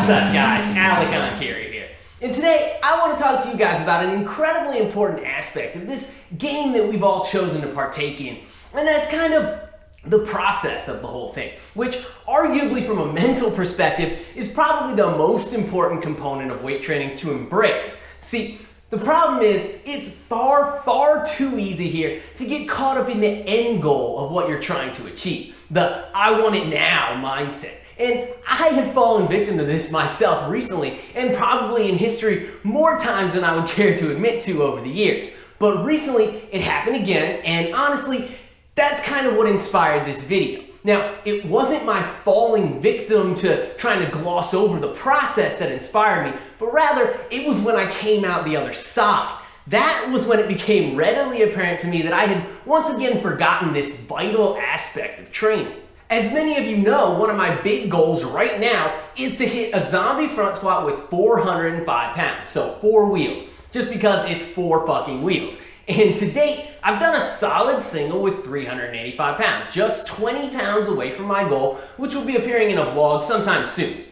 What's up, guys? Enkiri here. And today I want to talk to you guys about an incredibly important aspect of this game that we've all chosen to partake in. And that's kind of the process of the whole thing, which arguably from a mental perspective is probably the most important component of weight training to embrace. See, the problem is it's far too easy here to get caught up in the end goal of what you're trying to achieve, the I want it now mindset. And I have fallen victim to this myself recently, and probably in history more times than I would care to admit to over the years. But recently it happened again, and honestly, that's kind of what inspired this video. Now, it wasn't my falling victim to trying to gloss over the process that inspired me, but rather it was when I came out the other side. That was when it became readily apparent to me that I had once again forgotten this vital aspect of training. As many of you know, one of my big goals right now is to hit a zombie front squat with 405 pounds, so 4 wheels, just because it's 4 fucking wheels. And to date, I've done a solid single with 385 pounds, just 20 pounds away from my goal, which will be appearing in a vlog sometime soon.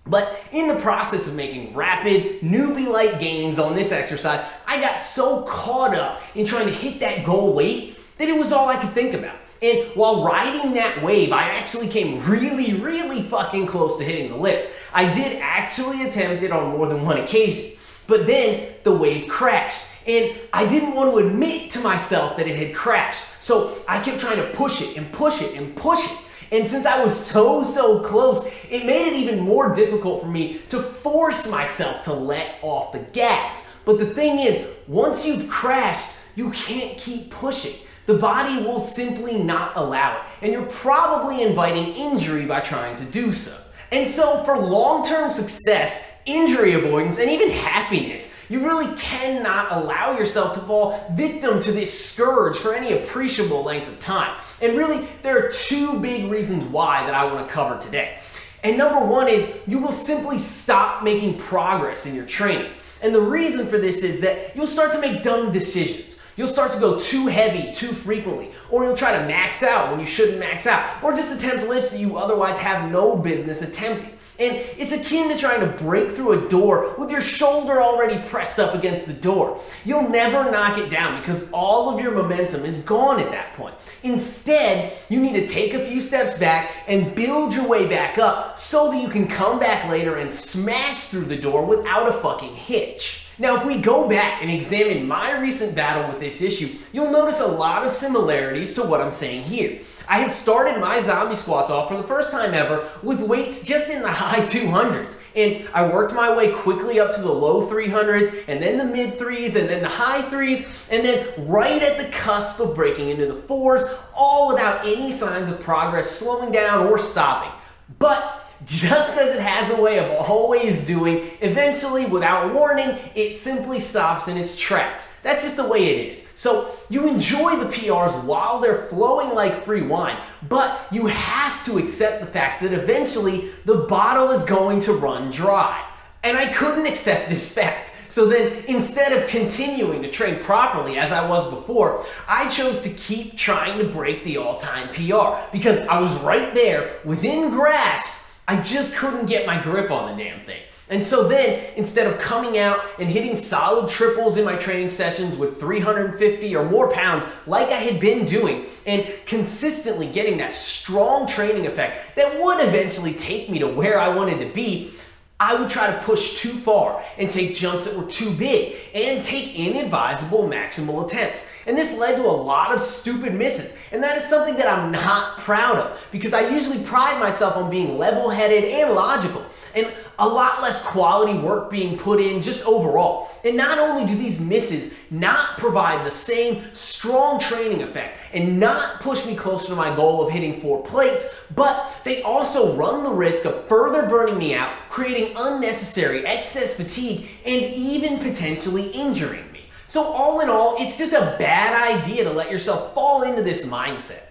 But in the process of making rapid, newbie-like gains on this exercise, I got so caught up in trying to hit that goal weight that it was all I could think about. And while riding that wave, I actually came really fucking close to hitting the lift. I did actually attempt it on more than one occasion, but then the wave crashed. And I didn't want to admit to myself that it had crashed. So I kept trying to push it and push it and push it. And since I was so close, it made it even more difficult for me to force myself to let off the gas. But the thing is, once you've crashed, you can't keep pushing. The body will simply not allow it. And you're probably inviting injury by trying to do so. And so for long-term success, injury avoidance, and even happiness, you really cannot allow yourself to fall victim to this scourge for any appreciable length of time. And really, there are 2 big reasons why that I want to cover today. And number 1 is you will simply stop making progress in your training. And the reason for this is that you'll start to make dumb decisions. You'll start to go too heavy too frequently, or you'll try to max out when you shouldn't max out, or just attempt lifts that you otherwise have no business attempting. And it's akin to trying to break through a door with your shoulder already pressed up against the door. You'll never knock it down because all of your momentum is gone at that point. Instead, you need to take a few steps back and build your way back up so that you can come back later and smash through the door without a fucking hitch. Now, if we go back and examine my recent battle with this issue, you'll notice a lot of similarities to what I'm saying here. I had started my zombie squats off for the first time ever with weights just in the high 200s. And I worked my way quickly up to the low 300s, and then the mid 3s, and then the high 3s, and then right at the cusp of breaking into the 4s, all without any signs of progress slowing down or stopping. But just as it has a way of always doing, eventually, without warning, it simply stops in its tracks. That's just the way it is. So you enjoy the PRs while they're flowing like free wine, but you have to accept the fact that eventually the bottle is going to run dry. And I couldn't accept this fact. So then, instead of continuing to train properly as I was before, I chose to keep trying to break the all-time PR because I was right there within grasp. I just couldn't get my grip on the damn thing. And so then, instead of coming out and hitting solid triples in my training sessions with 350 or more pounds like I had been doing, and consistently getting that strong training effect that would eventually take me to where I wanted to be, I would try to push too far and take jumps that were too big and take inadvisable maximal attempts. And this led to a lot of stupid misses. And that is something that I'm not proud of because I usually pride myself on being level-headed and logical, and a lot less quality work being put in just overall. And not only do these misses not provide the same strong training effect and not push me closer to my goal of hitting 4 plates, but they also run the risk of further burning me out, creating unnecessary excess fatigue, and even potentially injuring me. So all in all, it's just a bad idea to let yourself fall into this mindset.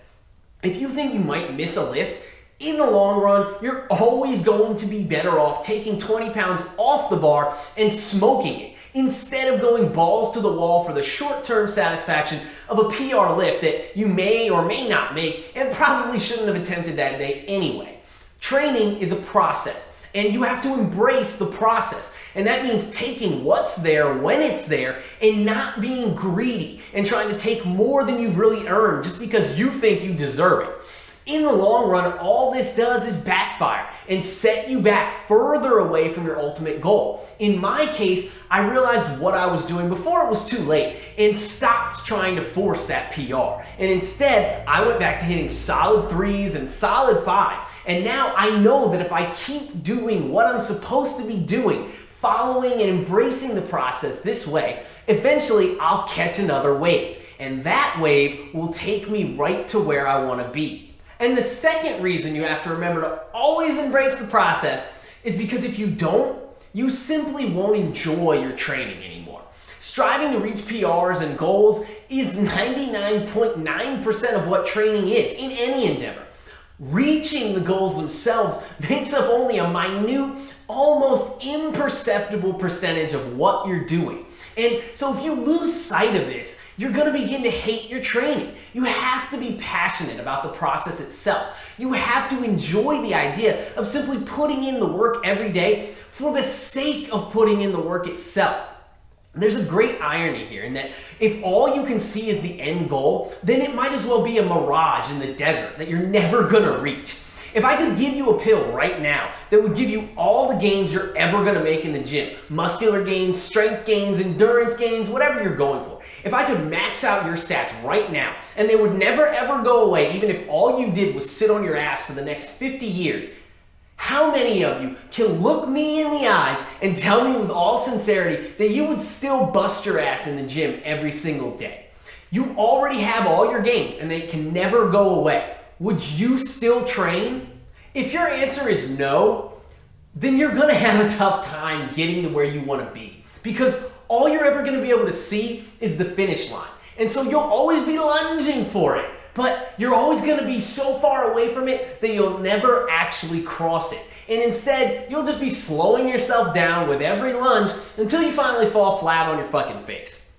If you think you might miss a lift, in the long run, you're always going to be better off taking 20 pounds off the bar and smoking it, instead of going balls to the wall for the short-term satisfaction of a PR lift that you may or may not make and probably shouldn't have attempted that day anyway. Training is a process, And you have to embrace the process. And that means taking what's there when it's there and not being greedy and trying to take more than you've really earned just because you think you deserve it. In the long run, all this does is backfire and set you back further away from your ultimate goal. In my case, I realized what I was doing before it was too late and stopped trying to force that PR. And instead, I went back to hitting solid 3s and solid 5s. And now I know that if I keep doing what I'm supposed to be doing, following and embracing the process this way, eventually I'll catch another wave. And that wave will take me right to where I want to be. And the second reason you have to remember to always embrace the process is because if you don't, you simply won't enjoy your training anymore. Striving to reach PRs and goals is 99.9% of what training is in any endeavor. Reaching the goals themselves makes up only a minute, almost imperceptible percentage of what you're doing. And so if you lose sight of this, you're going to begin to hate your training. You have to be passionate about the process itself. You have to enjoy the idea of simply putting in the work every day for the sake of putting in the work itself. There's a great irony here in that if all you can see is the end goal, then it might as well be a mirage in the desert that you're never going to reach. If I could give you a pill right now that would give you all the gains you're ever going to make in the gym, muscular gains, strength gains, endurance gains, whatever you're going for, if I could max out your stats right now and they would never ever go away, even if all you did was sit on your ass for the next 50 years, how many of you can look me in the eyes and tell me with all sincerity that you would still bust your ass in the gym every single day? You already have all your gains and they can never go away. Would you still train? If your answer is no, then you're going to have a tough time getting to where you want to be because all you're ever going to be able to see is the finish line. And so you'll always be lunging for it, but you're always going to be so far away from it that you'll never actually cross it. And instead, you'll just be slowing yourself down with every lunge until you finally fall flat on your fucking face.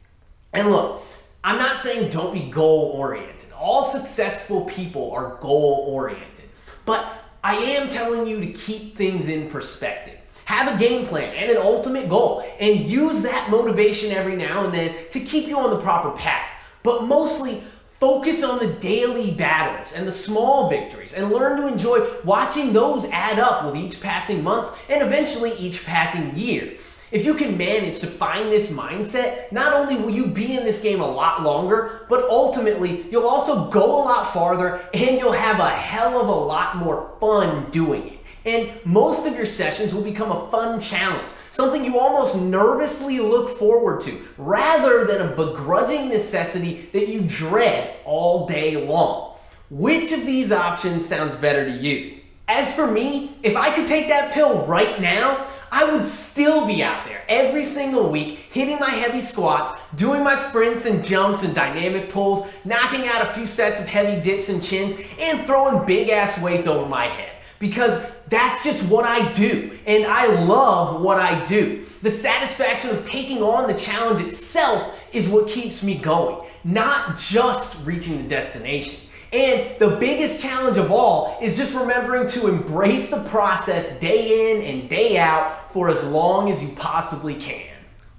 And look, I'm not saying don't be goal-oriented. All successful people are goal-oriented. But I am telling you to keep things in perspective. Have a game plan and an ultimate goal and use that motivation every now and then to keep you on the proper path. But mostly, focus on the daily battles and the small victories and learn to enjoy watching those add up with each passing month and eventually each passing year. If you can manage to find this mindset, not only will you be in this game a lot longer, but ultimately you'll also go a lot farther and you'll have a hell of a lot more fun doing it. And most of your sessions will become a fun challenge, something you almost nervously look forward to, rather than a begrudging necessity that you dread all day long. Which of these options sounds better to you? As for me, if I could take that pill right now, I would still be out there every single week, hitting my heavy squats, doing my sprints and jumps and dynamic pulls, knocking out a few sets of heavy dips and chins, and throwing big ass weights over my head. Because that's just what I do, and I love what I do. The satisfaction of taking on the challenge itself is what keeps me going, not just reaching the destination. And the biggest challenge of all is just remembering to embrace the process day in and day out for as long as you possibly can.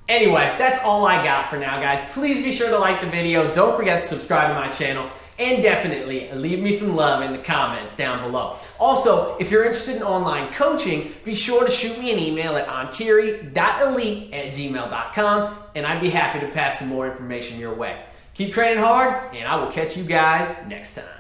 Anyway, that's all I got for now, guys. Please be sure to like the video. Don't forget to subscribe to my channel. And definitely leave me some love in the comments down below. Also, if you're interested in online coaching, be sure to shoot me an email at enkiri.elite@gmail.com and I'd be happy to pass some more information your way. Keep training hard, and I will catch you guys next time.